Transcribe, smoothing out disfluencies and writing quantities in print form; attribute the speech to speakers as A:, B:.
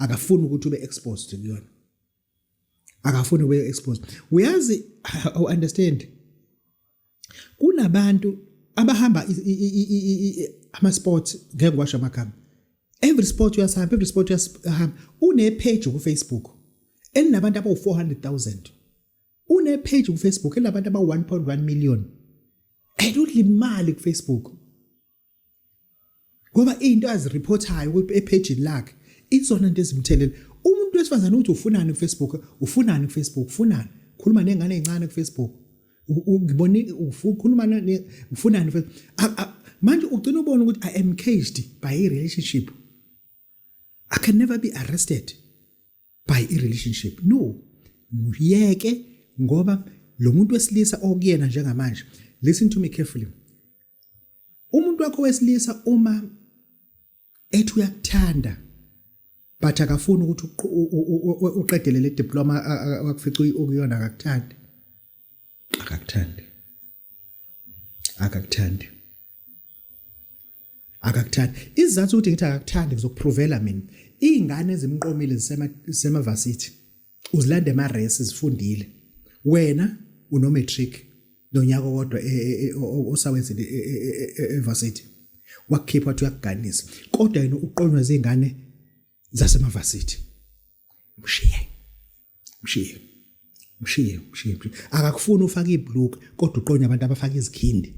A: akafuni ukuthi ube exposed kuyona akafuni ube exposed uyazi I understand kunabantu abahamba ama sports ngeke ngiwasho amagama every sport uyahamba une page ku Facebook enabantu aba 400,000 une page ku Facebook enabantu aba 1.1 million ayidudla imali ku Facebook ngoba into azireportayo ku page lakhe izona into ezimthelela umuntu wesifazana uthi ufunani ku Facebook ufunani khuluma nengane ezincane ku Facebook ngibone ukhuluma ufunani manje ugcina ubona ukuthi I am caged by a relationship I can never be arrested by a relationship no muyeke ngoba lo muntu wesilisa okuyena njengamanje listen to me carefully umuntu wakho wesilisa uma ethi uyakuthanda but akafuni ukuthi uqedele le diploma akufica ukuyona akakuthandi izathu ukuthi ngithi akakuthandi ngizokuprovela mina izingane ezimqomile zisemavasithi uzilanda ema-race zifundile wena unomatric nonyaka kodwa osawenzile evasithi wakukhipha wathi uyakuganisa kodwa yena uqonywa izingane zasemavasithi mshiye akakufuni ufake ibhluku kodwa uqonya abantu abafaka izikhindi